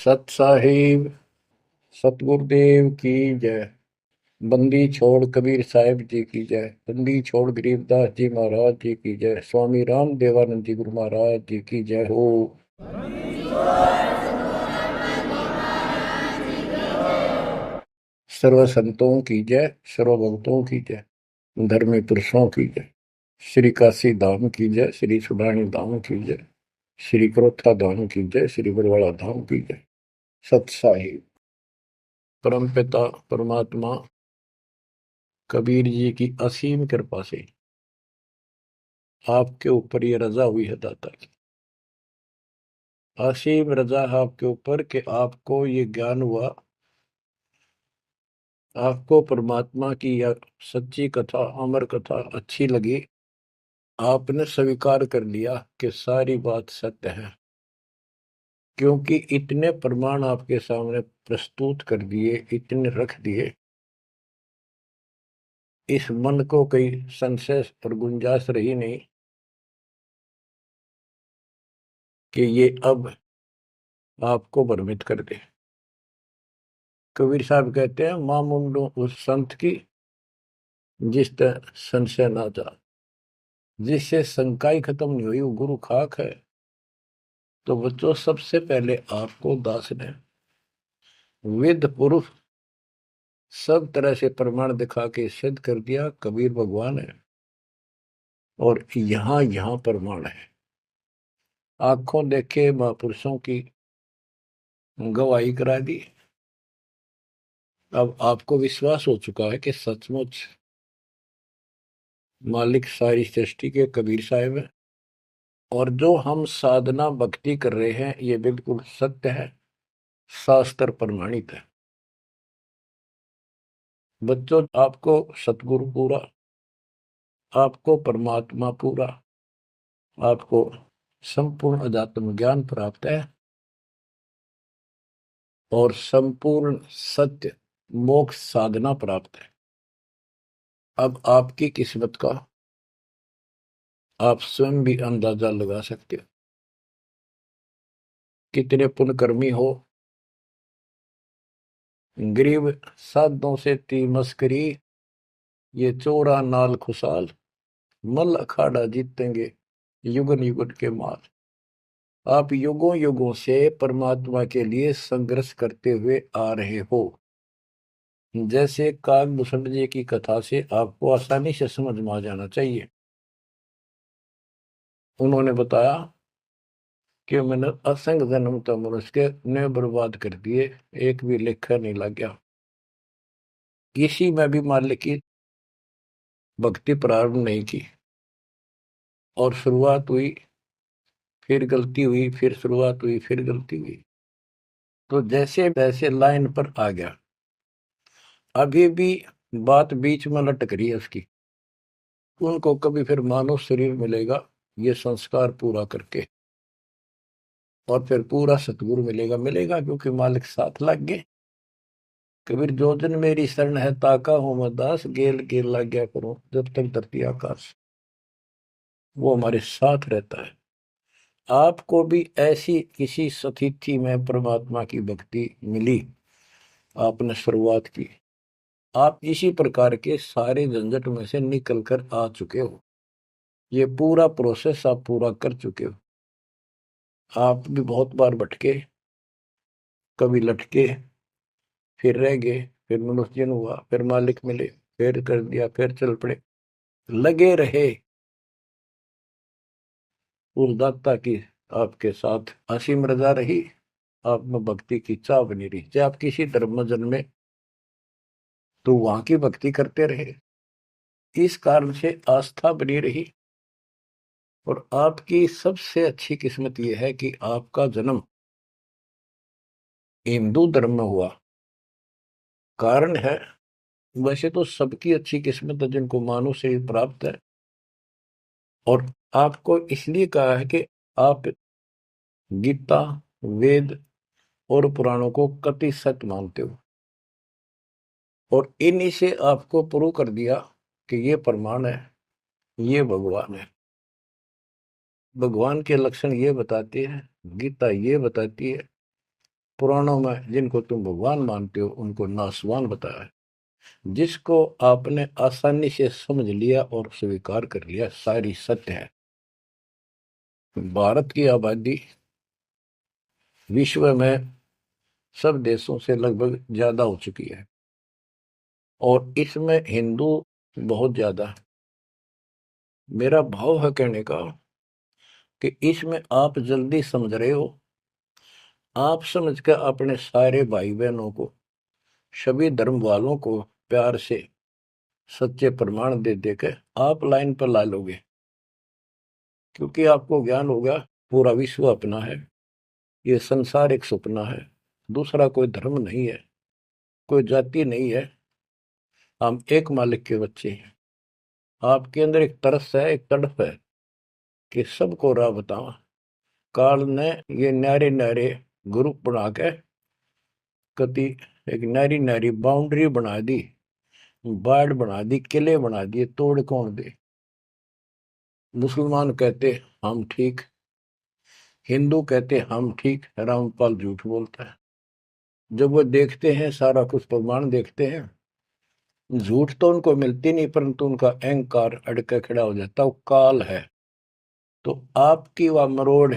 सत साहिब सतगुरुदेव की जय। बंदी छोड़ कबीर साहिब जी की जय। बंदी छोड़ गरीबदास जी महाराज जी की जय। स्वामी राम देवानंद जी गुरु महाराज जी की जय हो। सर्व संतों की जय, सर्व भक्तों की जय, धर्मी पुरुषों की जय। श्री काशी धाम की जय, श्री सुब्राणी धाम की जय, श्री क्रोथा धाम की जय, श्री बरवाड़ा धाम की जय। सत साहिब परम पिता परमात्मा कबीर जी की असीम कृपा से आपके ऊपर ये रजा हुई है दाता की। असीम रजा है आपके ऊपर कि आपको ये ज्ञान हुआ, आपको परमात्मा की यह सच्ची कथा अमर कथा अच्छी लगी। आपने स्वीकार कर लिया कि सारी बात सत्य है, क्योंकि इतने प्रमाण आपके सामने प्रस्तुत कर दिए, इतने रख दिए। इस मन को कोई संशय और गुंजाइश रही नहीं कि ये अब आपको भ्रमित कर दे। कबीर साहब कहते हैं, मां मुंडो उस संत की जिस तरह संशय ना जा, जिससे शंका ही खत्म नहीं हुई, वो गुरु खाक है। तो बच्चों, सबसे पहले आपको दास ने वेद पुरुष सब तरह से प्रमाण दिखा के सिद्ध कर दिया कबीर भगवान है। और यहां यहां प्रमाण है, आंखों देखे महापुरुषों की गवाही करा दी। अब आपको विश्वास हो चुका है कि सचमुच मालिक सारी सृष्टि के कबीर साहिब है, और जो हम साधना भक्ति कर रहे हैं ये बिल्कुल सत्य है, शास्त्र प्रमाणित है। बच्चों, आपको सतगुरु पूरा, आपको परमात्मा पूरा, आपको संपूर्ण अध्यात्म ज्ञान प्राप्त है, और संपूर्ण सत्य मोक्ष साधना प्राप्त है। अब आपकी किस्मत का आप स्वयं भी अंदाजा लगा सकते हो। कितने पुण्यकर्मी हो, गरीब साधों से ती मस्करी, ये चोरा नाल खुशाल, मल अखाड़ा जीतेंगे युगन युगन के माल। आप युगों युगों से परमात्मा के लिए संघर्ष करते हुए आ रहे हो। जैसे काकभूषण जी की कथा से आपको आसानी से समझ में आ जाना चाहिए। उन्होंने बताया कि मैंने असंख्य जन्म तो मनुष्य के ने बर्बाद कर दिए, एक भी लेखा नहीं लग गया। किसी में भी मालिक की भक्ति प्रारंभ नहीं की, और शुरुआत हुई, फिर गलती हुई, फिर शुरुआत हुई, फिर गलती हुई। तो जैसे तैसे लाइन पर आ गया। अभी भी बात बीच में लटक रही है उसकी। उनको कभी फिर मानव शरीर मिलेगा, ये संस्कार पूरा करके, और फिर पूरा सतगुरु मिलेगा। मिलेगा क्योंकि मालिक साथ लग गए। कबीर जो दिन मेरी शरण है ताका हो मैं दास, गेल गेल लग गया करो जब तक धरती आकाश। वो हमारे साथ रहता है। आपको भी ऐसी किसी स्थिति में परमात्मा की भक्ति मिली, आपने शुरुआत की, आप इसी प्रकार के सारे झंझट में से निकल कर आ चुके हो। ये पूरा प्रोसेस आप पूरा कर चुके हो। आप भी बहुत बार भटके, कभी लटके, फिर रह गए, फिर मनुष्य जन्म हुआ, फिर मालिक मिले, फिर कर दिया, फिर चल पड़े, लगे रहे। उस दाता की आपके साथ असीम रजा रही, आप में भक्ति की चाह बनी रही। चाहे आप किसी धर्म में जन्मे तो वहां की भक्ति करते रहे, इस कारण से आस्था बनी रही। और आपकी सबसे अच्छी किस्मत यह है कि आपका जन्म हिंदू धर्म में हुआ। कारण है, वैसे तो सबकी अच्छी किस्मत है जिनको मानव शरीर प्राप्त है, और आपको इसलिए कहा है कि आप गीता, वेद और पुराणों को कति सत्य मानते हो, और इन्हीं से आपको प्रूव कर दिया कि ये प्रमाण है, ये भगवान है। भगवान के लक्षण ये बताती है, गीता ये बताती है, पुराणों में जिनको तुम भगवान मानते हो उनको नासवान बताया है। जिसको आपने आसानी से समझ लिया और स्वीकार कर लिया, सारी सत्य है। भारत की आबादी विश्व में सब देशों से लगभग ज्यादा हो चुकी है और इसमें हिंदू बहुत ज्यादा है। मेरा भाव है कहने का कि इसमें आप जल्दी समझ रहे हो। आप समझ कर अपने सारे भाई बहनों को, सभी धर्म वालों को प्यार से सच्चे प्रमाण दे देकर आप लाइन पर ला लोगे, क्योंकि आपको ज्ञान होगा पूरा विश्व अपना है, ये संसार एक सपना है, दूसरा कोई धर्म नहीं है, कोई जाति नहीं है, हम एक मालिक के बच्चे हैं। आपके अंदर एक तरस है, एक तड़प है कि सबको राह बतावा। काल ने ये न्यारे न्यारे ग्रुप बना के कति एक नारी नारी बाउंड्री बना दी, बाढ़ बना दी, किले बना दिए, तोड़ कौन दे। मुसलमान कहते हम ठीक, हिंदू कहते हम ठीक, रामपाल झूठ बोलता है। जब वो देखते हैं सारा कुछ प्रमाण देखते हैं, झूठ तो उनको मिलती नहीं, परंतु उनका अहंकार अड़के खड़ा हो जाता, वो काल है। तो आपकी वह मरोड़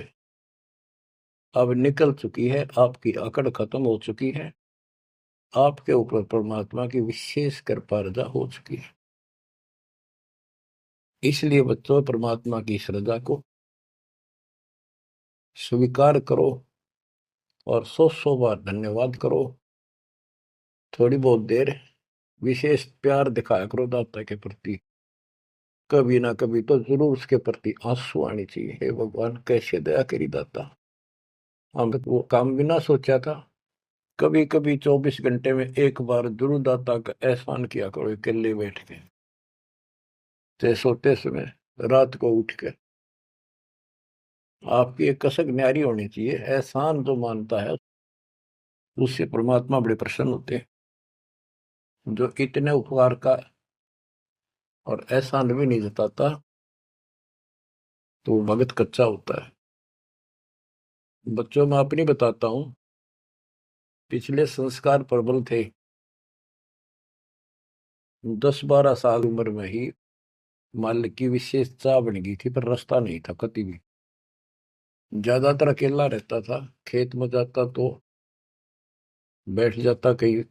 अब निकल चुकी है, आपकी अकड़ खत्म हो चुकी है, आपके ऊपर परमात्मा की विशेष कृपा रजा हो चुकी है। इसलिए बच्चों, परमात्मा की श्रद्धा को स्वीकार करो और 100 बार धन्यवाद करो। थोड़ी बहुत देर विशेष प्यार दिखाया करो दाता के प्रति। कभी ना कभी तो जरूर उसके प्रति आंसू आनी चाहिए। हे भगवान, कैसे दया करी दाता, हम वो काम भी ना सोचा था। कभी कभी 24 घंटे में एक बार जरूर दाता का एहसान किया करो, अकेले बैठ के, चाहे सोते समय, रात को उठ के। आपकी एक कसक न्यारी होनी चाहिए। एहसान जो मानता है उससे परमात्मा बड़े प्रसन्न होते हैं। जो इतने उपकार का और एहसान भी नहीं जताता तो वो भगत कच्चा होता है। बच्चों में अपनी बताता हूं, पिछले संस्कार प्रबल थे। 10-12 साल उम्र में ही मालिक की विशेष चाह बन गई थी, पर रास्ता नहीं था कभी भी। ज्यादातर अकेला रहता था, खेत में जाता तो बैठ जाता, कई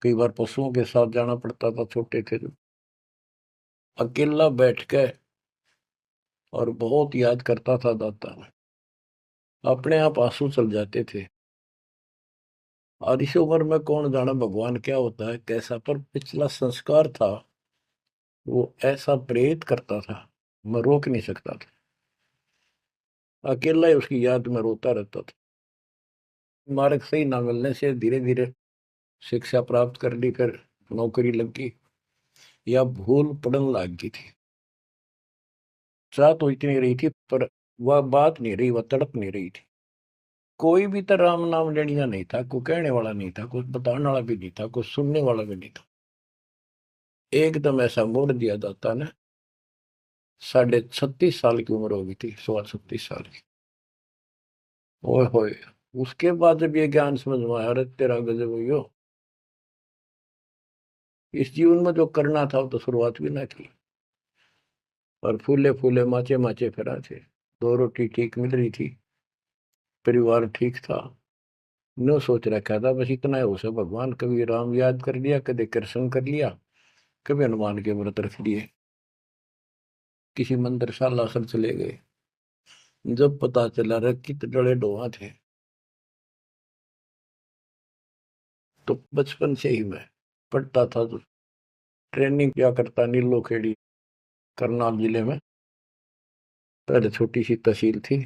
कई बार पशुओं के साथ जाना पड़ता था, छोटे थे जो। अकेला बैठ के और बहुत याद करता था दाता, अपने आप आंसू चल जाते थे। और इस उम्र में कौन जाना भगवान क्या होता है कैसा, पर पिछला संस्कार था वो ऐसा प्रेरित करता था, मैं रोक नहीं सकता था। अकेला ही उसकी याद में रोता रहता था। मार्ग सही ना मिलने से धीरे धीरे शिक्षा प्राप्त कर ली, फिर नौकरी लगी या भूल पड़न लग गई थी। चाह तो इतनी रही थी, पर वह बात नहीं रही, वह तड़प नहीं रही थी। कोई भी तो राम नाम लेनिया नहीं था, कोई कहने वाला नहीं था, कोई बताने वाला भी नहीं था, कोई सुनने वाला भी नहीं था। एकदम ऐसा मोड़ दिया दाता ने। 36.5 साल की उम्र हो गई थी, 36.5 साल की। ओए होए, उसके बाद जब ये ज्ञान समझ में आया, अरे तेरा गजब हुई, इस जीवन में जो करना था वो तो शुरुआत भी ना की। और फूले फूले माचे माचे फिरा थे, 2 रोटी ठीक मिल रही थी, परिवार ठीक था। नो सोच रखा था बस इतना है उसे भगवान, कभी राम याद कर लिया, कभी कृष्ण कर लिया, कभी हनुमान के व्रत रख लिए, किसी मंदिर सालासर चले गए। जब पता चला रे कितने डले डोहा थे, तो बचपन से ही मैं पढ़ता था, तो ट्रेनिंग क्या करता नीलो खेड़ी, करनाल जिले में। पहले छोटी सी तहसील थी,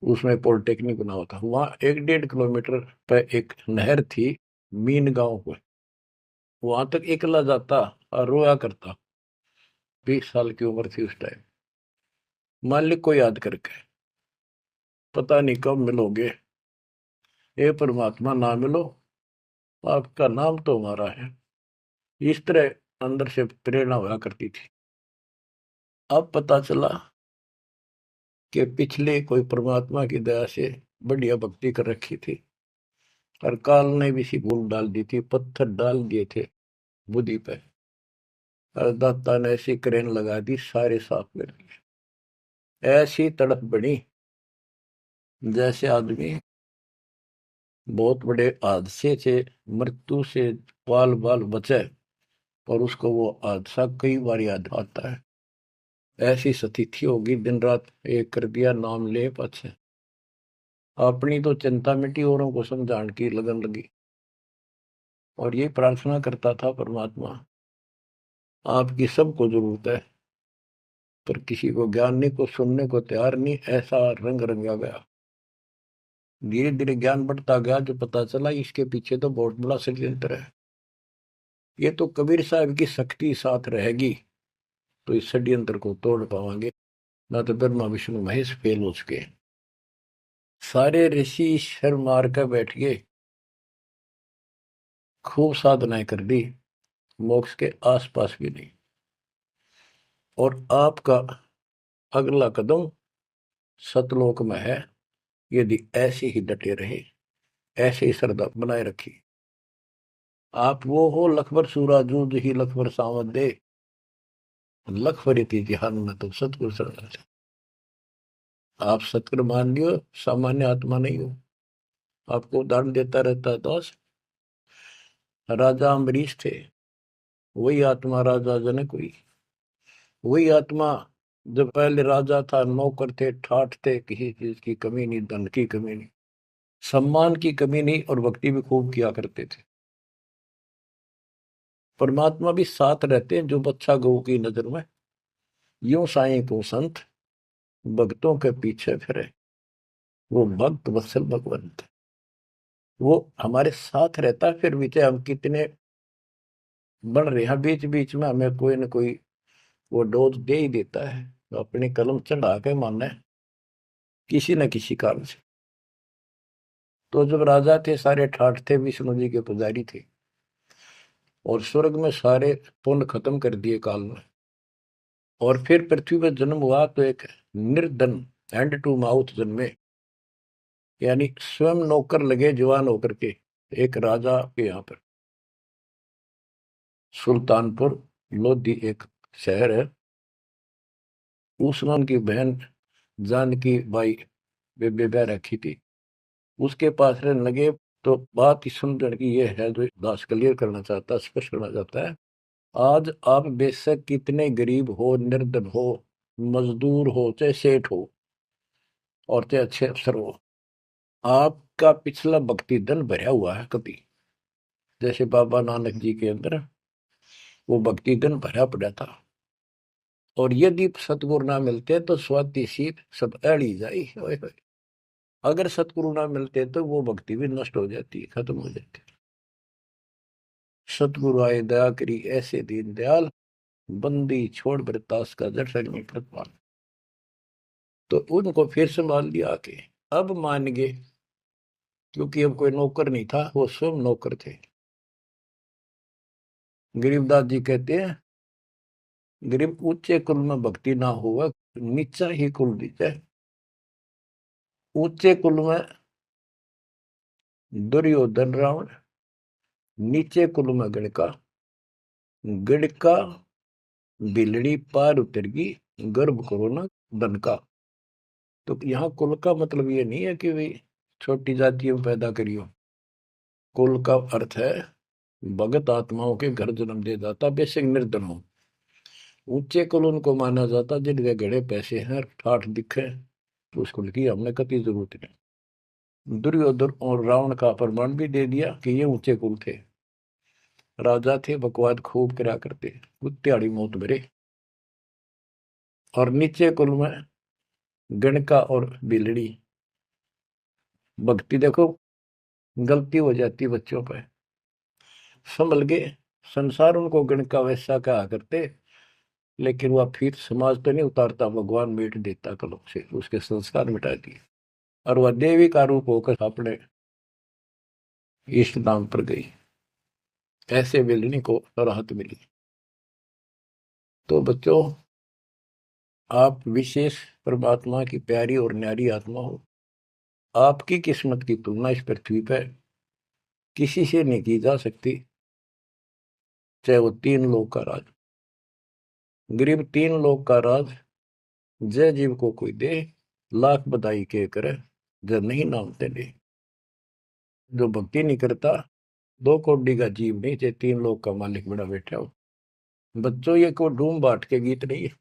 उसमें पॉलिटेक्निक बना हुआ था। वहाँ 1-1.5 किलोमीटर पे एक नहर थी, मीन गांव को। वहां तक एकला जाता और रोया करता। 20 साल की उम्र थी उस टाइम। मालिक को याद करके, पता नहीं कब मिलोगे, हे परमात्मा ना मिलो, आपका नाम तो हमारा है। इस तरह अंदर से प्रेरणा हुआ करती थी। अब पता चला कि पिछले कोई परमात्मा की दया से बढ़िया भक्ति कर रखी थी, और काल ने भी सी भूल डाल दी थी, पत्थर डाल दिए थे बुद्धि पे, और दाता ने ऐसी क्रेन लगा दी, सारे साफ कर दिए। ऐसी तड़प बनी जैसे आदमी बहुत बड़े हादसे से, मृत्यु से बाल बाल बचे, और उसको वो हादसा कई बार याद आता है। ऐसी स्थिति होगी, दिन रात एक कर दिया, नाम ले पाछे। अपनी तो चिंता मिटी, औरों को समझाने की लगन लगी। और ये प्रार्थना करता था, परमात्मा आपकी सबको जरूरत है, पर किसी को ज्ञान नहीं, को सुनने को तैयार नहीं। ऐसा रंग रंगा गया। धीरे धीरे ज्ञान बढ़ता गया, जो पता चला इसके पीछे तो बहुत बड़ा षड्यंत्र है। ये तो कबीर साहब की शक्ति साथ रहेगी तो इस षड्यंत्र को तोड़ पावांगे, ना तो ब्रह्मा विष्णु महेश फेल हो चुके। सारे ऋषि शर मार कर बैठ गए, खूब साधनाएं कर दी, मोक्ष के आसपास भी नहीं। और आपका अगला कदम सतलोक में है, यदि ऐसे ही डटे रहे, ऐसे ही श्रद्धा बनाए रखी। आप वो हो लखबर सूरा जूझ ही लखबर सावत दे, लखबर ध्यान में तो सतगुरु शरण। आप सतगुरु मान लियो, सामान्य आत्मा नहीं हो। आपको उदाहरण देता रहता है दोस्त। राजा अम्बरीश थे, वही आत्मा राजा जनक हुई। वही आत्मा जब पहले राजा था, नौकर थे, ठाठ थे, किसी चीज की कमी नहीं, धन की कमी नहीं, सम्मान की कमी नहीं, और भक्ति भी खूब किया करते थे। परमात्मा भी साथ रहते हैं, जो बच्चा गऊ की नजर में, यूं साईं को संत भक्तों के पीछे फिरे, वो भक्त वत्सल भगवंत। वो हमारे साथ रहता है, फिर भी चाहे हम कितने बढ़ रहे हैं, बीच बीच में हमें कोई ना कोई वो डोज दे ही देता है, तो अपनी कलम चढ़ा के मानना है किसी न किसी कारण से। तो जब राजा थे, सारे ठाठ थे, विष्णु जी के पुजारी थे, और स्वर्ग में सारे पुण्य खत्म कर दिए काल में, और फिर पृथ्वी पर जन्म हुआ तो एक निर्धन हैंड टू माउथ जन्मे, यानी स्वयं नौकर लगे जवान होकर के, एक राजा के यहाँ पर। सुल्तानपुर लोधी एक शहर है, उसमें उनकी बहन जानकी बाई बेबे रखी थी, उसके पास रहने लगे। तो बात ही समझने की ये है, जो दास क्लियर करना चाहता है, स्पष्ट करना चाहता है। आज आप बेशक कितने गरीब हो, निर्धन हो, मजदूर हो, चाहे सेठ हो, और चाहे अच्छे अफसर हो, आपका पिछला भक्ति धन भरा हुआ है कभी। जैसे बाबा नानक जी के अंदर वो भक्ति धन भरा पड़ा था, और यदि सतगुरु ना मिलते तो स्वाति सीप सब अड़ी जाई। अगर सतगुरु ना मिलते तो वो भक्ति भी नष्ट हो जाती, खत्म हो जाती। सतगुरु आए दया करी, ऐसे दीन दयाल, बंदी छोड़ बरतास का जट नहीं कृपाल। तो उनको फिर संभाल लिया आके। अब मान गए, क्योंकि अब कोई नौकर नहीं था, वो स्वयं नौकर थे। गरीबदास जी कहते हैं, गरीब ऊंचे कुल में भक्ति ना हुआ, नीचा ही कुल दीजिए। ऊंचे कुल में दुर्योधन रावण, नीचे कुल में गणका, गणका बिलड़ी पार उतर गई, गर्भ करो ना धन का। तो यहाँ कुल का मतलब ये नहीं है कि भाई छोटी जातियों पैदा करियो। कुल का अर्थ है भगत आत्माओं के घर जन्म दे जाता, बेशक निर्धन हो। ऊंचे कुल उनको माना जाता जिनके घड़े पैसे हैं, ठाठ दिखे, तो उस कुल की हमने कभी जरूरत नहीं। दुर्योधन और रावण का प्रमाण भी दे दिया कि ये ऊंचे कुल थे, राजा थे, बकवाद खूब करा करते, कुत्तेआड़ी मौत भरे। और नीचे कुल में गणका और बिलड़ी, भक्ति देखो गलती हो जाती बच्चों पर, संभल गए। संसार उनको गणका वैसा कहा करते, लेकिन वह फिर समाज तो नहीं उतारता, भगवान मिट देता कलों से, उसके संस्कार मिटा दिए, और वह देवी का रूप होकर अपने इष्ट धाम पर गई। ऐसे बिलनी को राहत मिली। तो बच्चों, आप विशेष परमात्मा की प्यारी और न्यारी आत्मा हो। आपकी किस्मत की तुलना इस पृथ्वी पर किसी से नहीं की जा सकती, चाहे वो 3 लोक का राज, गरीब 3 लोक का राज जय जीव को कोई दे, लाख बधाई के करे, जब नहीं नामते ले। जो भक्ति नहीं करता, 2 कौड़ी का जीव नहीं, चाहे 3 लोक का मालिक बड़ा बैठा हो। बच्चों, ये कोई डूम बाट के गीत नहीं है,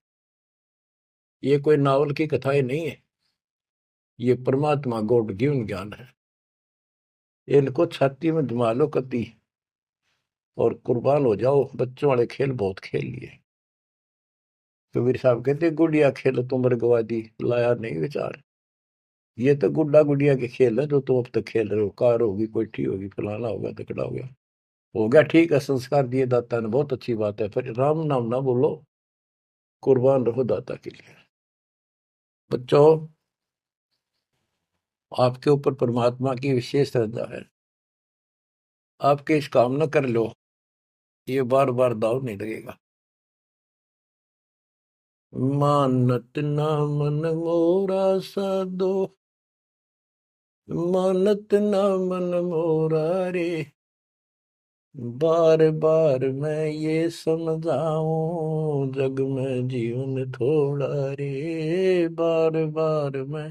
ये कोई नावल की कथाएं नहीं है, ये परमात्मा गॉड गिवन ज्ञान है। इनको छाती में जमा लो कति और कुर्बान हो जाओ। बच्चों वाले खेल बहुत खेल लिए। कबीर साहब कहते गुड़िया खेल तुम गवा दी, लाया नहीं विचार। ये तो गुड्डा गुड़िया के खेल है जो तुम अब तक खेल रहे हो। कार होगी, कोठी होगी, फलाना होगा, तकड़ा हो गया ठीक है, संस्कार दिए दाता ने, बहुत अच्छी बात है, फिर राम नाम ना बोलो, कुर्बान रहो दाता के लिए। बच्चों, आपके ऊपर परमात्मा की विशेष श्रद्धा है, आपके इस काम न कर लो, ये बार बार दाव नहीं लगेगा। मानत ना मन मोरा साधो, मानत ना मन मोरा रे, बार बार मैं ये समझाऊं, जग में जीवन थोड़ा रे, बार बार मैं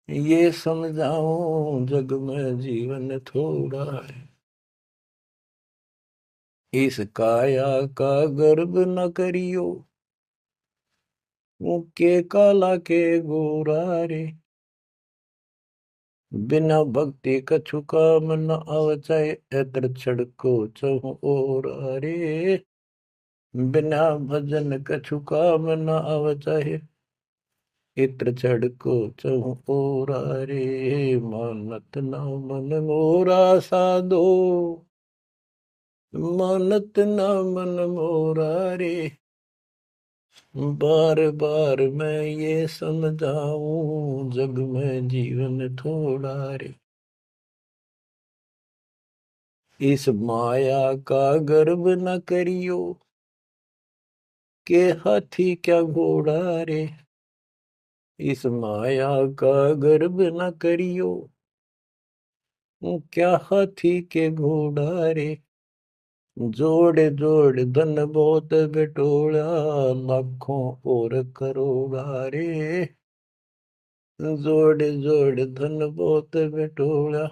ये समझाऊं, जग में जीवन थोड़ा है। इस काया का गर्व न करियो, के काला के गोरा रे, बिना भक्ति कछु काम न आवचाए, एतर छड़को चहु और रे, बिना भजन कछु काम न आवचाए, इत्र छड़को चहु और रे, मानत न मन मोरा साधो, मानत न मन मोरा रे, बार बार मैं ये समझाऊं, जग में जीवन थोड़ा रे। इस माया का गर्व न करियो, के हाथी क्या घोड़ा रे, इस माया का गर्व न करियो, क्या हाथी के घोड़ा रे, जोड़ जोड़ धन बहुत बिटोड़ा, लाखों और करोड़ा रे, जोड़ जोड़ धन बहुत बिटोड़ा,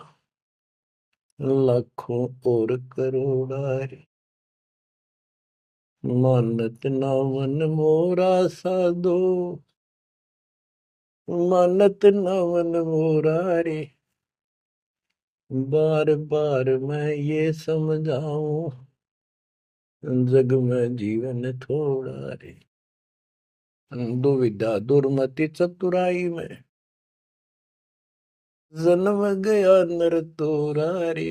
लाखों और करोड़ा रे, मानत ना मन मोरा साधो, मानत ना मन मोरा रे, बार बार मैं ये समझाऊं, जग में जीवन थोड़ा रे। दुविधा दुर्मति चतुराई में, जन्म गया नर तोरा रे,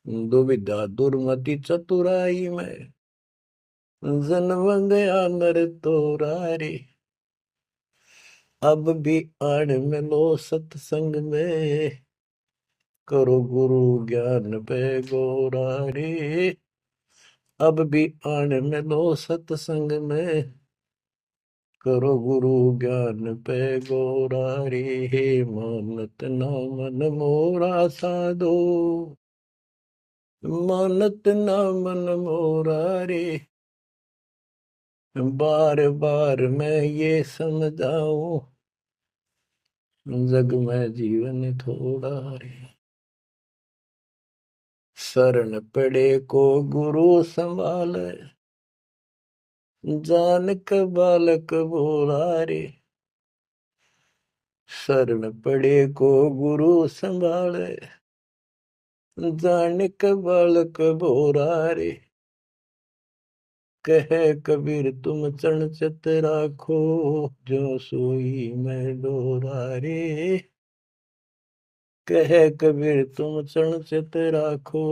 दुविधा दुर्मति चतुराई में, जन्म गया नर तोरा रे, अब भी आड़ मिलो सत्संग में, करो गुरु ज्ञान पे गोरा रे, अब भी आड़ मिलो सत्संग में, करो गुरु ज्ञान पे गोरा रे, मानत ना मन मोरा साधो, मानत ना मन मोरा रे, बार बार मैं ये समझाऊं, जग में जीवन थोड़ा रे। शरण पड़े को गुरु संभाले, जान के बालक बोला रे, शरण पड़े को गुरु संभाले, जान के बालक बोरा रे, कहे कबीर तुम चरण चित राखो, जो सोई मैं डोरा रे, कहे कबीर तुम चरण चित राखो,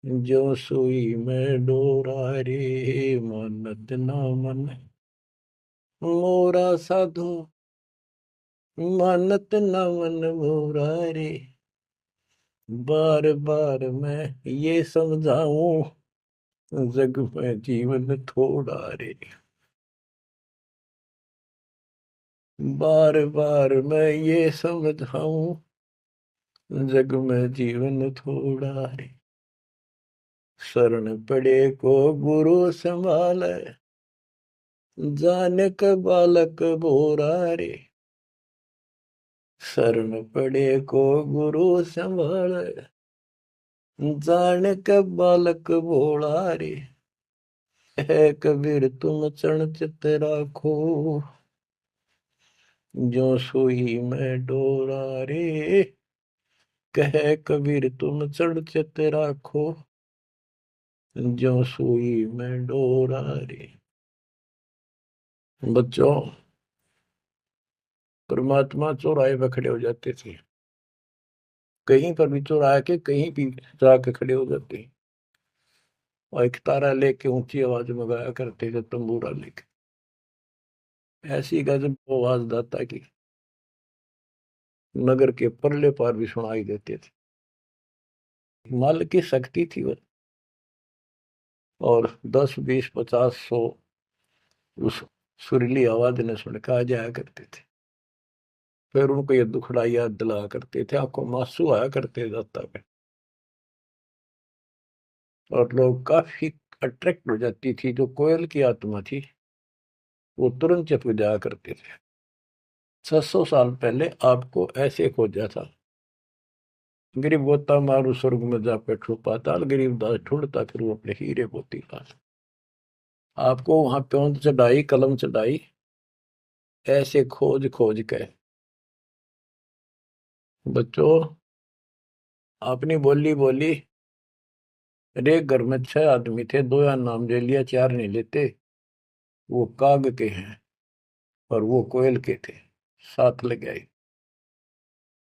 जो सोई मैं डोरा रे, मानत ना मन मोरा साधु, मानत ना मन मोरा रे, बार बार मैं ये समझाऊं, जग में जीवन थोड़ा रे। बार बार मैं ये समझाऊं, जग में जीवन थोड़ा रे, शरण पड़े को गुरु संभाले, जाने का बालक बोरा रे, शरण पड़े को गुरु संभाले, जाने का बालक भोला रे, है कबीर तुम चरण चित राखो, जो सोई में डोरा रे, कहे कबीर तुम चढ़ चित राखो, जो सुई में डोरा रे। बच्चों, परमात्मा चौराहे पे खड़े हो जाते थे, कहीं पर भी चौराहे के कहीं भी जाके खड़े हो जाते, और एक तारा लेके ऊंची आवाज में गाया करते थे, तंबूरा लेके, ऐसी गजब आवाज दाता की नगर के परले पार भी सुनाई देते थे। माल की शक्ति थी वो, और 10 20 50 100 उस सुरीली आवाज ने सुन के आ जाया करते थे। फिर उनको ये दुखड़ा याद दिलाया करते थे, आंखों में आंसू आया करते दाता पे, और लोग काफी अट्रैक्ट हो जाती थी। जो कोयल की आत्मा थी वो तुरंत चुप जाया करते थे। 600 साल पहले आपको ऐसे खोजा था, गरीब गोता मारू स्वर्ग में जा बैठो पाताल, गरीब दास ढूंढता फिर वो अपने हीरे मोती पास। आपको वहां प्योंद चढ़ाई, कलम चढ़ाई, ऐसे खोज खोज के। बच्चों, आपने बोली बोली, एक घर में 6 आदमी थे, 2 या नाम ले लिया, 4 नहीं लेते, वो काग के हैं और वो कोयल के थे, साथ लग गए।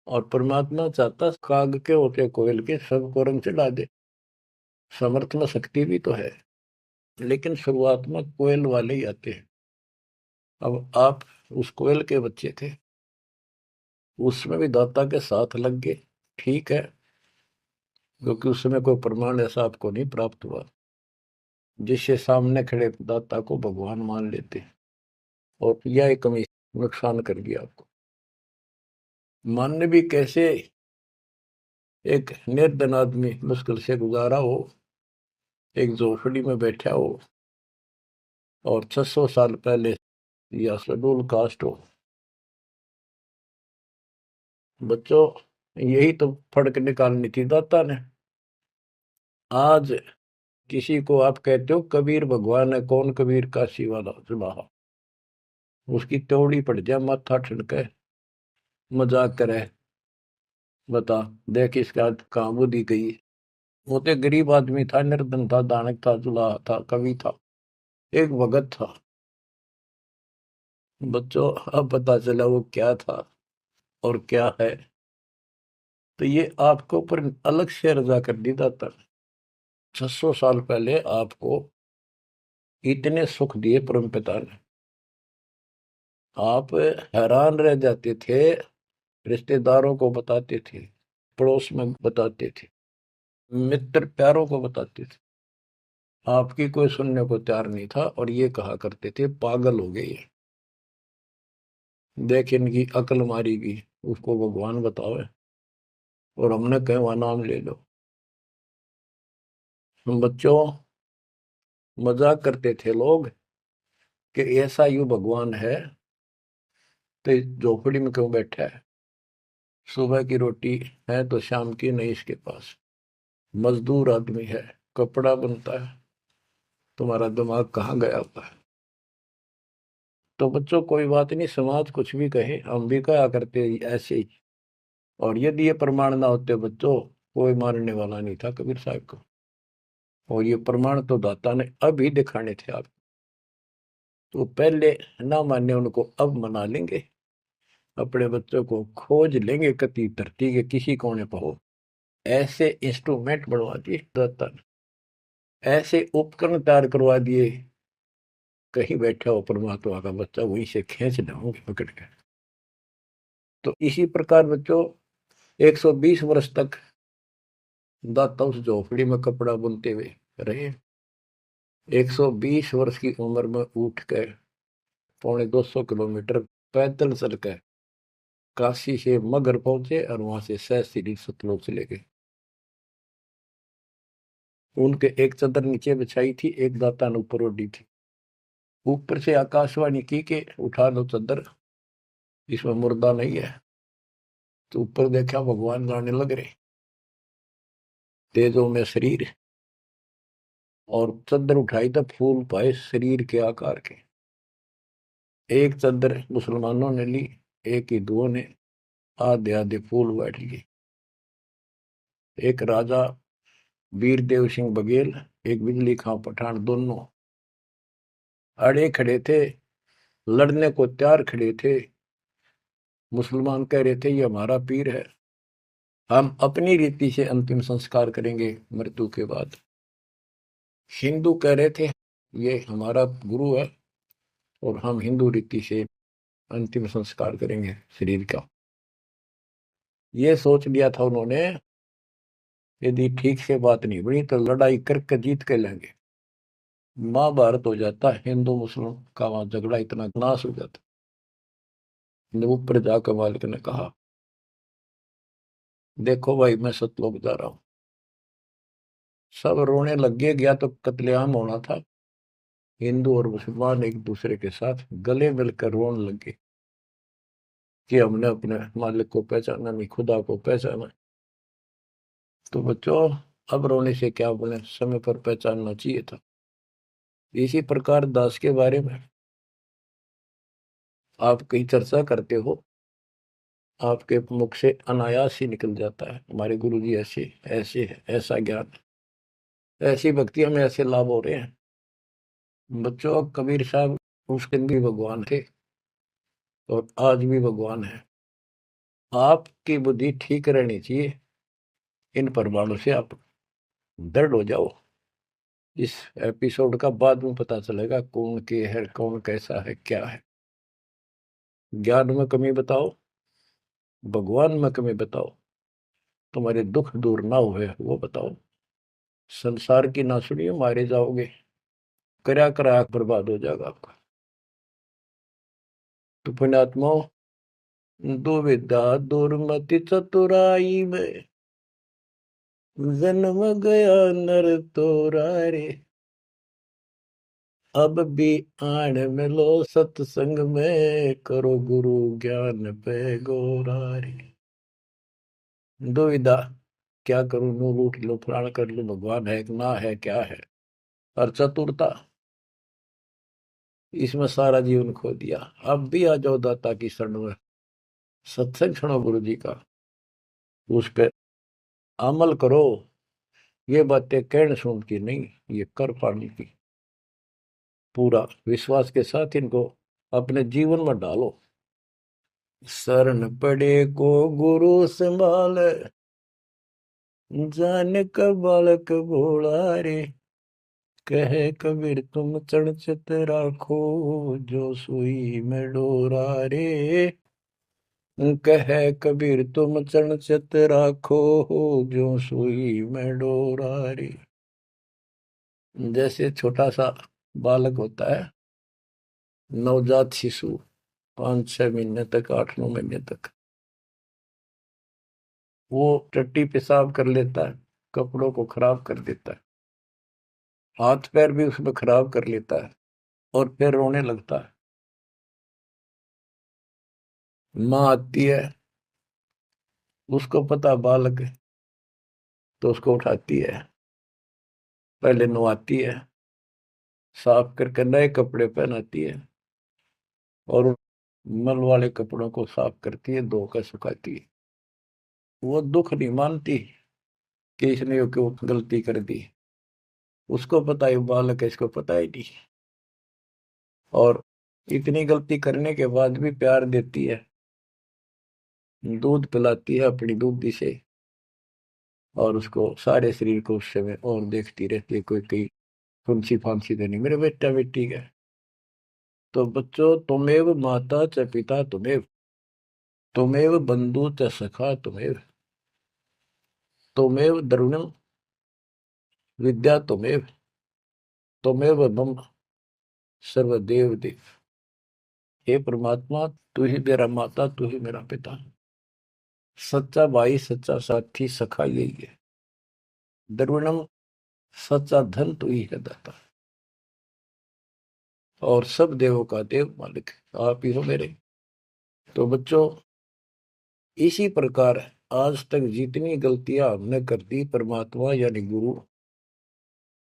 और परमात्मा चाहता काग के होते कोयल के सबको रंग चढ़ा दे। समर्थ में शक्ति भी तो है, लेकिन शुरुआत में कोयल वाले ही आते हैं। अब आप उस कोयल के बच्चे थे, उसमें भी दाता के साथ लग गए, ठीक है, क्योंकि उस समय कोई प्रमाण ऐसा आपको नहीं प्राप्त हुआ जिससे सामने खड़े दाता को भगवान मान लेते, और यह कमी नुकसान कर दिया आपको। मानने भी कैसे, एक निर्धन आदमी मुश्किल से गुजारा हो, एक झोपड़ी में बैठा हो, और 600 साल पहले या शेड्यूल कास्ट हो। बच्चों, यही तो फर्क निकालनी थी दाता ने। आज किसी को आप कहते हो कबीर भगवान है, कौन कबीर काशी वाला सुबह, उसकी त्योड़ी पड़ जाए, माथा ठनके, मजाक करे, बता देख इसका कहाँ बुद्धि गई। वो तो गरीब आदमी था, निर्धन था, दानक था, जुलाहा था, कवि था, एक भगत था। बच्चों, अब पता चला वो क्या था और क्या है। तो ये आपको ऊपर अलग से रजा कर दी दाता। 600 साल पहले आपको इतने सुख दिए परम पिता ने, आप हैरान रह जाते थे, रिश्तेदारों को बताते थे, पड़ोस में बताते थे, मित्र प्यारों को बताते थे, आपकी कोई सुनने को तैयार नहीं था, और ये कहा करते थे पागल हो गए, देख इनकी अकल मारी गई, उसको भगवान बताओ, और हमने कहे वहां नाम ले लो। बच्चों, मजाक करते थे लोग कि ऐसा यू भगवान है तो इस झोपड़ी में क्यों बैठा है, सुबह की रोटी है तो शाम की नहीं इसके पास, मजदूर आदमी है, कपड़ा बनता है, तुम्हारा दिमाग कहाँ गया हुआ है। तो बच्चों, कोई बात नहीं, समाज कुछ भी कहे, हम भी कहा करते ऐसे ही। और यदि ये प्रमाण ना होते बच्चों, कोई मानने वाला नहीं था कबीर साहब को, और ये प्रमाण तो दाता ने अभी दिखाने थे आप। तो पहले ना माने उनको, अब मना लेंगे, अपने बच्चों को खोज लेंगे कति धरती के किसी कोने पर हो। ऐसे इंस्ट्रूमेंट बनवा दिए दाता ने, ऐसे उपकरण तैयार करवा दिए, कहीं बैठा हो परमात्मा का बच्चा वहीं से खींच लाओगे पकड़ के। तो इसी प्रकार बच्चों 120 वर्ष तक दाता उस झोपड़ी में कपड़ा बुनते हुए रहे। 120 वर्ष की उम्र में उठ कर 250 किलोमीटर पैदल चल कर काशी से मगर पहुंचे और वहां से सहस्त्री सतलोक चले गए। उनके एक चादर नीचे बिछाई थी, एक दाता ने ऊपर ओढ़ी थी। ऊपर से आकाशवाणी की के उठा लो चादर, इसमें मुर्दा नहीं है। तो ऊपर देखा भगवान जाने लग रहे, तेजों में शरीर, और चादर उठाई तो फूल पाए शरीर के आकार के। एक चादर मुसलमानों ने ली, एक हिंदुओं ने आधे आधे फूल बैठ लिए। एक राजा वीर देव सिंह बघेल, एक बिजली खां पठान, दोनों अड़े खड़े थे, लड़ने को तैयार खड़े थे। मुसलमान कह रहे थे ये हमारा पीर है, हम अपनी रीति से अंतिम संस्कार करेंगे मृत्यु के बाद। हिंदू कह रहे थे ये हमारा गुरु है और हम हिंदू रीति से अंतिम संस्कार करेंगे शरीर का। ये सोच लिया था उन्होंने, यदि ठीक से बात नहीं बनी तो लड़ाई करके जीत के लेंगे। महाभारत हो जाता, हिंदू मुस्लिम का वहां झगड़ा इतना नाश हो जाता। ऊपर जाकर मालिक ने कहा देखो भाई मैं सतलोक जा रहा हूं। सब रोने लग गया तो कत्लेआम होना था। हिंदू और मुसलमान एक दूसरे के साथ गले मिलकर रोने लगे कि हमने अपने मालिक को पहचाना नहीं, खुदा को पहचाना। तो बच्चों अब रोने से क्या बने, समय पर पहचानना चाहिए था। इसी प्रकार दास के बारे में आप कहीं चर्चा करते हो, आपके मुख से अनायास ही निकल जाता है हमारे गुरु जी ऐसे ऐसे है, ऐसा ज्ञान, ऐसी भक्ति, हमें ऐसे लाभ हो रहे हैं। बच्चों कबीर साहब उस दिन भी भगवान थे और आज भी भगवान है। आपकी बुद्धि ठीक रहनी चाहिए, इन प्रमाणों से आप दृढ़ हो जाओ। इस एपिसोड का बाद में पता चलेगा कौन के है, कौन कैसा है, क्या है। ज्ञान में कमी बताओ, भगवान में कमी बताओ, तुम्हारे दुख दूर ना हुए वो बताओ। संसार की ना सुनियो, मारे जाओगे, करया करा बर्बाद हो जाएगा आपका। तो पुण्यात्माओं, दुविधा दुर्मति चतुराई में जन्म गया नर तोरा रे। अब भी आण मिलो सत्संग में, करो गुरु ज्ञान पे गोरा रे। दुविधा, क्या करूं, नो रूठ लो, फलाना कर लो, भगवान है ना है, क्या है। और चतुरता, इसमें सारा जीवन खो दिया। अब भी आ जाओ दाता की शरण में, सत्संग सुनो गुरु जी का, उस पर अमल करो। ये बातें कहने सुन की नहीं, ये कर पाने की। पूरा विश्वास के साथ इनको अपने जीवन में डालो। शरण पड़े को गुरु संभाल, जान का बालक भोला रे। कहे कबीर तुम चढ़ चित राखो, जो सुई में डोरा रे। कहे कबीर तुम चढ़ चित राखो, जो सुई में डोरा रे। जैसे छोटा सा बालक होता है, नवजात शिशु, 5-6 महीने तक, 8-9 महीने तक, वो टट्टी पेशाब कर लेता है, कपड़ों को खराब कर देता है, हाथ पैर भी उसमें खराब कर लेता है और फिर रोने लगता है। माँ आती है, उसको पता बालक है, तो उसको उठाती है, पहले नहलाती है, साफ करके नए कपड़े पहनाती है और मल वाले कपड़ों को साफ करती है, धोकर सुखाती है। वो दुख नहीं मानती कि इसने ये क्यों गलती कर दी, उसको पता है बालक है, इसको पता ही नहीं। और इतनी गलती करने के बाद भी प्यार देती है, दूध पिलाती है अपनी दूधी से, और उसको सारे शरीर को उस समय और देखती रहती है कोई कहीं फुंसी फांसी तो नहीं मेरे बेटा बेटी का। तो बच्चों, तुमेव माता च पिता तुमेव, तुमेव बंधु च सखा तुमेव, तुमेव द्रविणम विद्या तुमेव, तुमेव मम सर्वदेव देव। हे परमात्मा, तू ही मेरा माता, तू ही मेरा पिता, सच्चा भाई, सच्चा साथी, सखा यही है। द्रविणम, सच्चा धन तू ही है दाता, और सब देवों का देव मालिक आप ही हो मेरे। तो बच्चों, इसी प्रकार आज तक जितनी गलतियां हमने कर दी, परमात्मा यानी गुरु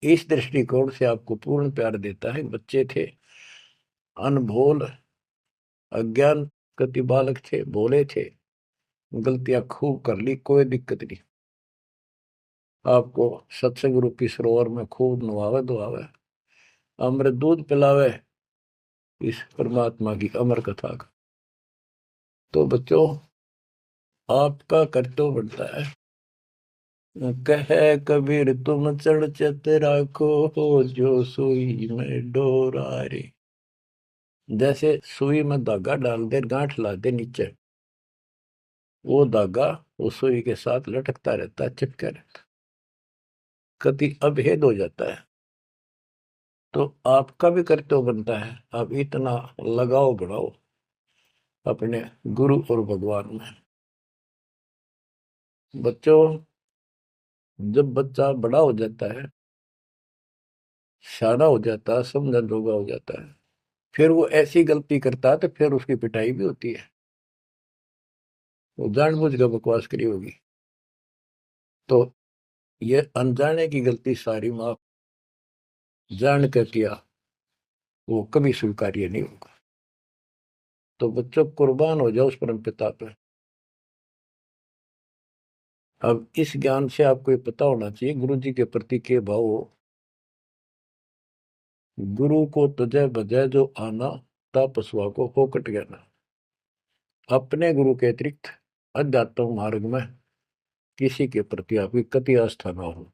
इस दृष्टिकोण से आपको पूर्ण प्यार देता है। बच्चे थे, अनभोल, अज्ञान, कति बालक थे, भोले थे, गलतियां खूब कर ली, कोई दिक्कत नहीं। आपको सत्संग रूपी सरोवर में खूब नवावे धोआवे, अमृत दूध पिलावे इस परमात्मा की अमर कथा का। तो बच्चों, आपका कर्तव्य बनता है, कहे कबीर तुम चढ़ चत राखो, जो सुई में डोरा रे। जैसे सुई में धागा डाल दे, गांठ ला दे नीचे, वो धागा उस सुई के साथ लटकता रहता है, चिपका रहता, कभी अभेद हो जाता है। तो आपका भी कर्तव्य बनता है, आप इतना लगाव बढ़ाओ अपने गुरु और भगवान में। बच्चों, जब बच्चा बड़ा हो जाता है, शाना हो जाता है, समझन जोगा हो जाता है, फिर वो ऐसी गलती करता है तो फिर उसकी पिटाई भी होती है। वो जानबूझ कर बकवास करी होगी, तो ये अनजाने की गलती सारी माफ, जान कर किया वो कभी स्वीकार्य नहीं होगा। तो बच्चों, कुर्बान हो जाओ उस परम पिता पे। अब इस ज्ञान से आपको ये पता होना चाहिए गुरु जी के प्रति के भाव हो। गुरु को तुझे बजय जो आना, तापसवा को होकट गया। अपने गुरु के अतिरिक्त अध्यात्म मार्ग में किसी के प्रति आपकी कति आस्था ना हो।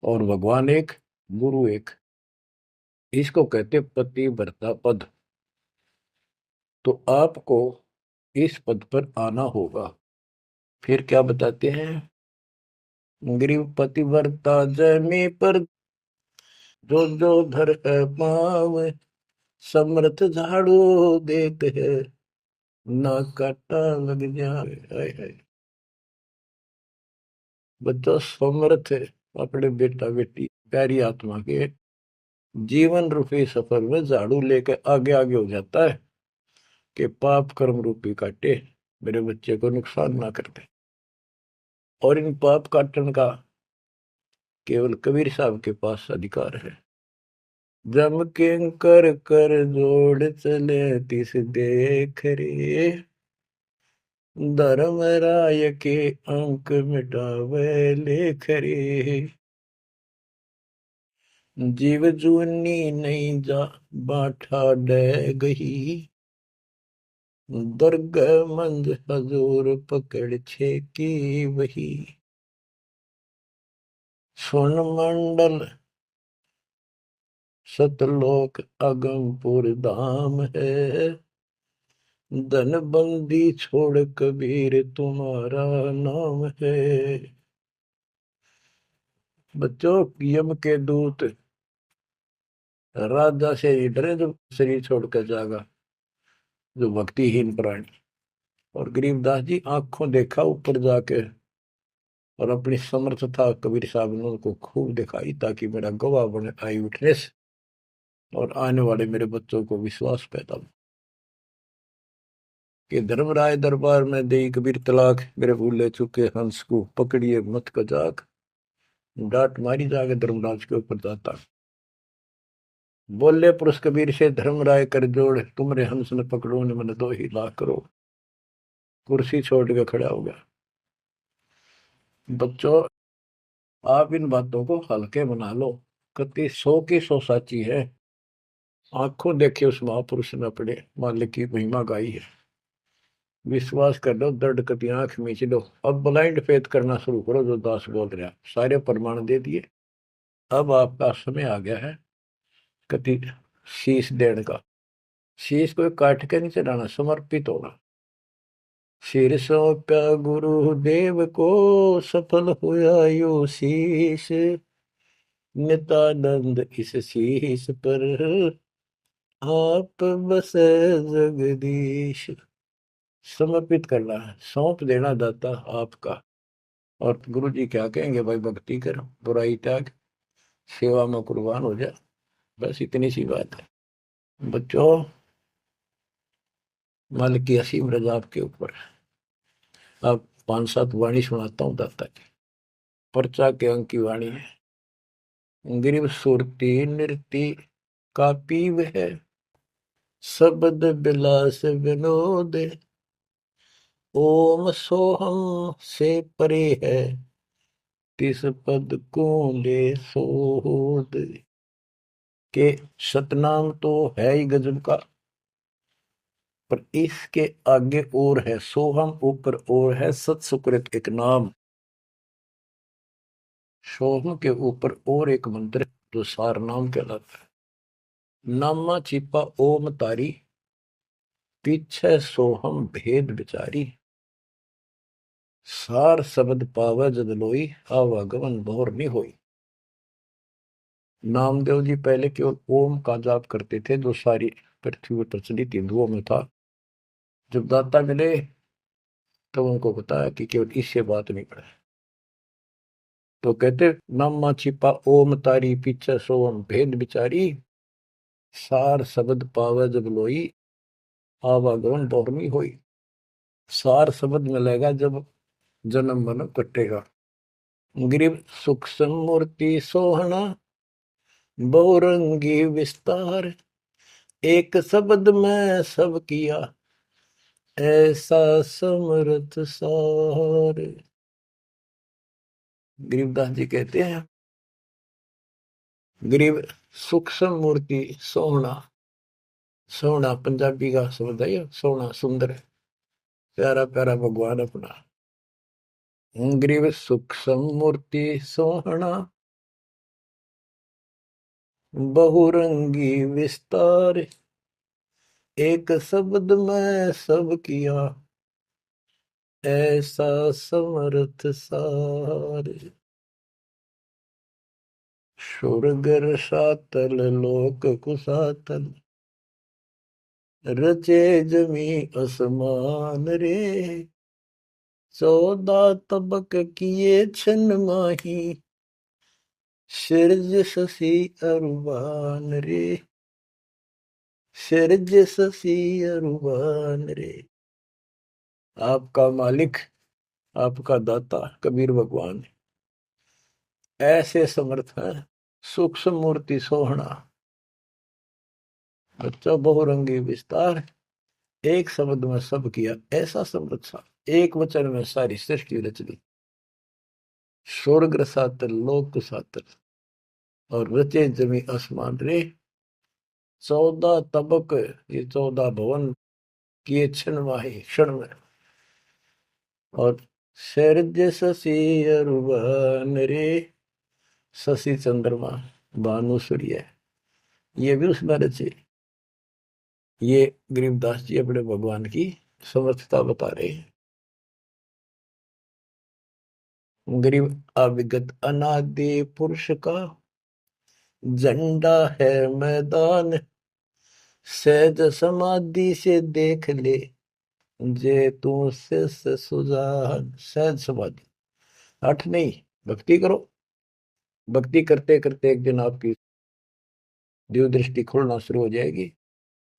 और भगवान एक, गुरु एक, इसको कहते पति भरता पद। तो आपको इस पद पर आना होगा। फिर क्या बताते हैं, गरीब पतिव्रता जमी पर, जो जो धर पाव, समर्थ झाड़ू देते हैं, ना काटा लग जाए। हाय हाय। बच्चा समर्थ है अपने बेटा बेटी प्यारी आत्मा के जीवन रूपी सफर में झाड़ू लेकर आगे आगे हो जाता है कि पाप कर्म रूपी काटे मेरे बच्चे को नुकसान ना कर दे। और इन पाप काटन का केवल कबीर साहब के पास अधिकार है। जम के कर कर जोड़ चले तिस देख रे, धर्म राय के अंक मिटावे लेख रे। जीव जूनी नहीं जा बाठा डह गही, दर्ग मंज हजूर पकड़ छे की वही। स्वर्ण मंडल सतलोक अगमपुर धाम है, धन बंदी छोड़ कबीर तुम्हारा नाम है। बच्चों, यम के दूत राजा से ही डरे जो शरीर छोड़कर जागा, जो भक्तिहीन प्राणी। और गरीबदास जी आंखों देखा ऊपर जाके, और अपनी समर्थता कबीर साहब ने उनको खूब दिखाई, ताकि मेरा गवाह बने आई विटनेस, और आने वाले मेरे बच्चों को विश्वास पैदा हो कि धर्मराय दरबार में दे कबीर तलाक, मेरे भूले चुके हंस को पकड़िए मत कजाक, डांट मारी जाके धर्मराज के ऊपर जाता। बोले पुरुष कबीर से धर्मराय कर जोड़, तुमरे हंस न पकड़ो ने मन 2 ही लाख करो। कुर्सी छोड़ के खड़ा हो गया। बच्चों, आप इन बातों को हल्के बना लो, कति 100 की 100 साची है। आंखों देखे उस महापुरुष ने अपने मालिक की महिमा गाई है। विश्वास कर लो, दर्द कति आंख मीच लो। अब ब्लाइंड फेथ करना शुरू करो, जो दास बोल रहा, सारे प्रमाण दे दिए। अब आपका समय आ गया है कति शीश देने का। शीश को काट के नहीं चढ़ाना, समर्पित होना। सिर सौंप्या गुरुदेव को, सफल हुआ यो शीश, नित्यानंद इस शीश पर आप बसे जगदीश। समर्पित करना है, सौंप देना दाता आपका। और गुरु जी क्या कहेंगे, भाई भक्ति कर, बुराई त्याग, सेवा में कुर्बान हो जा। बस इतनी सी बात है बच्चों। मालिक की असीम रजा आपके ऊपर। अब 5-7 वाणी सुनाता हूँ दाता की। पर्चा के अंक की वाणी है। गिरिव सुरती नृति का पीव है, शब्द बिलास विनोद। ओम सोहम से परे है, तिस पद को ले सोद। के सतनाम तो है ही गजब का, पर इसके आगे और है सोहम, ऊपर और है सत सुकृत एक नाम। सोहम के ऊपर और एक मंत्र जो सार नाम कहलाता है। नामा छिपा ओम तारी, पीछे सोहम भेद विचारी। सार शब्द पावे जद लोई, आवागमन भोर नहीं होई। नामदेव जी पहले केवल ओम का जाप करते थे, जो सारी पृथ्वी पर प्रचलित हिंदुओं में था। जब दाता मिले तो उनको बताया कि केवल इससे बात नहीं पड़े। तो कहते नामा छिपा ओम तारी, पीछे सोहम भेद विचारी। सार शब्द पावे जब लोई, आवागमन भोर नहीं होई। सार शब्द मिलेगा जब जन्म मन कटेगा। ग्रीव सूक्ष्म मूर्ति सोहना, बहुरंगी विस्तार। एक शब्द में सब किया, ऐसा समर्थ सार। गरीबदास जी कहते हैं, गरीब सूक्ष्म मूर्ति सोहना। सोहना पंजाबी का शब्द है, सोहना सुंदर, प्यारा प्यारा भगवान अपना। गरीब सूक्ष्म मूर्ति सोहना, बहुरंगी विस्तार। एक शब्द में सब किया, ऐसा समर्थ सार। सुरगर सातल लोक कुसातल, रचे जमी असमान रे। 14 तबक किए छन माही, सिरज शशि अरुबान रे। सिरज शशि अरुबान रे। आपका मालिक, आपका दाता कबीर भगवान ऐसे समर्थ है। सूक्ष्म मूर्ति सोहना, बच्चा बहुरंगी विस्तार। एक शब्द में सब किया, ऐसा समर्थ सा। एक वचन में सारी सृष्टि रच दी। स्वर्ग रसातल लोक सातल, और रचे जमी आसमान रे। 14 तबक, ये 14 भवन किए क्षण वाही, क्षण में। और शरज शशि अरुबन रे। शशि चंद्रमा, भानु सूर्य, ये भी उसमें रचे। ये गरीबदास जी अपने भगवान की समर्थता बता रहे हैं। गरीब अविगत अनादि पुरुष का झंडा है मैदान। सहज समाधि से देख ले, जे तू से सुजान। सहज समाधि, हठ नहीं, भक्ति करो। भक्ति करते करते एक दिन आपकी दिव्य दृष्टि खुलना शुरू हो जाएगी।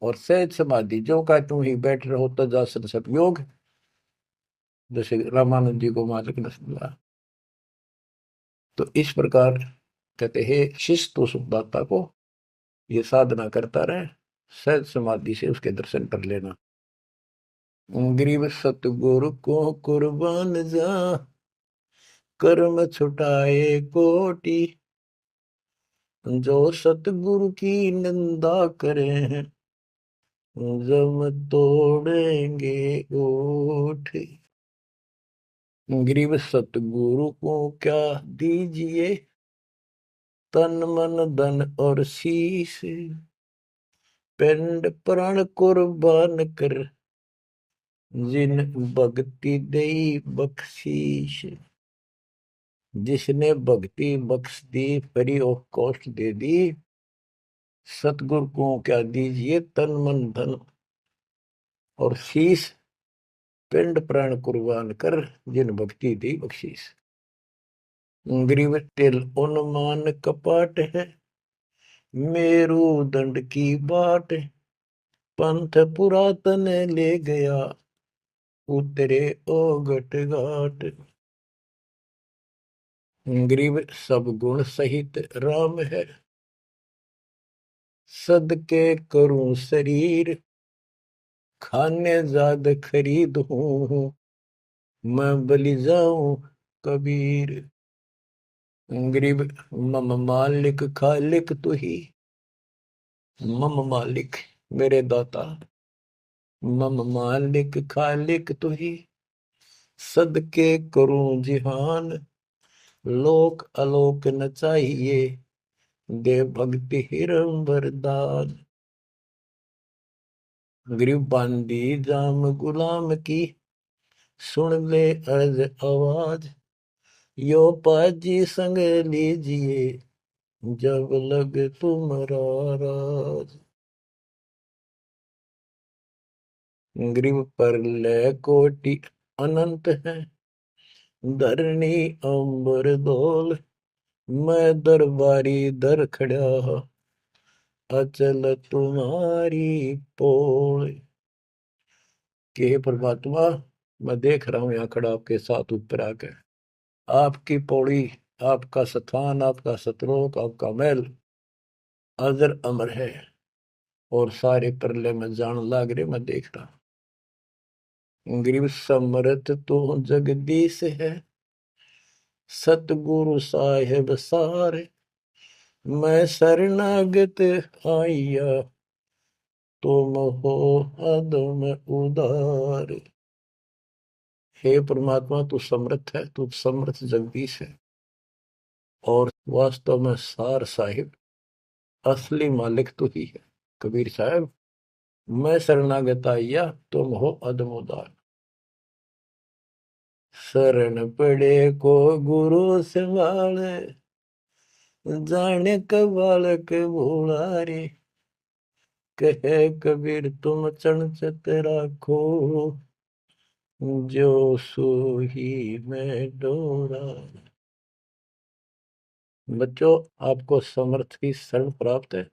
और सहज समाधि, जो का तुम ही बैठ रहो तजासन सब योग। जैसे रामानंद जी को मालिक ने सुना। तो इस प्रकार कहते हैं शिष्य तो सुखदाता को ये साधना करता रहे, सहज समाधि से उसके दर्शन कर लेना। गरीब सतगुरु को कुर्बान जा, कर्म छुटाए कोटि। जो सतगुरु की निंदा करे हैं, जम तोड़ेंगे ओठ। गरीब सतगुरु को क्या दीजिए, तन मन धन और शीश। पिंड प्राण कुर्बान कर, जिन भक्ति दई बख्शीश। जिसने भक्ति बख्श दी, फ्री ऑफ कॉस्ट दे दी, सतगुरु को क्या दीजिए तन मन धन, और शीश पिंड प्राण कुर्बान कर, जिन भक्ति दी बख्शीस। ग्रीव तिल उन्मान कपाट है, मेरू दंड की बाट, पंथ पुरातन ले गया, उतरे ओ घट घाट। ग्रीव सब गुण सहित राम है, सदके करूं शरीर, खाने जाद खरीद हूं, मैं बलि जाऊं कबीर। ग्रीब मम मालिक खालिक तू ही, मम मालिक मेरे दाता, मम मालिक खालिक तू ही, सदके करूं जिहान, लोक अलोक न चाहिए, दे भक्ति हिरम वरदान। ग्रीब बांदी जाम गुलाम की, सुन ले अर्ज आवाज, यो पाजी संग लीजिए, जब लग तुम्हारा राज। ग्रीव पर ले कोटि अनंत है, धरणी अंबर दोल, मैं दरबारी दर खड़ा, अचल तुम्हारी पोल। के हे परमात्मा, मैं देख रहा हूं यहाँ खड़ा आपके साथ ऊपर आकर, आपकी पौड़ी, आपका स्थान, आपका सतलोक, आपका महल अजर अमर है, और सारे परले में जान लाग रहे, मैं देख रहा। ग्रीव समरथ तो जगदीश है, सतगुरु साहेब सारे, मैं शरणागत आइया, तुम हो अदम उदार। हे परमात्मा, तू समर्थ है, तू समर्थ जगदीश है, और वास्तव में सार साहिब असली मालिक तू ही है। कबीर साहब, मैं शरणागत आइया, तुम हो अदम उदार। शरण पड़े को गुरु संभाले, जाने का बालक भोला रे, कहे कबीर तुम चणचत राखो, जो सोही में डोरा। बच्चों, आपको समर्थ की शरण प्राप्त है,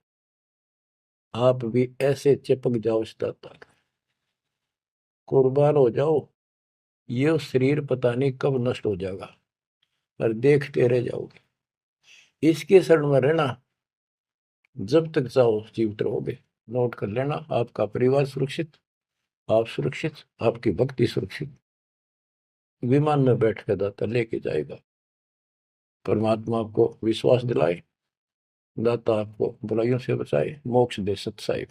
आप भी ऐसे चिपक जाओ इस दाता का, कुर्बान हो जाओ। ये शरीर पता नहीं कब नष्ट हो जाएगा, पर देखते रह जाओगे। इसके शरण में रहना, जब तक जाओ जीवित रहोगे। नोट कर लेना, आपका परिवार सुरक्षित, आप सुरक्षित, आपकी भक्ति सुरक्षित। विमान में बैठ कर दाता लेके जाएगा। परमात्मा आपको विश्वास दिलाए, दाता आपको बुराइयों से बचाए, मोक्ष दे सत साहिब।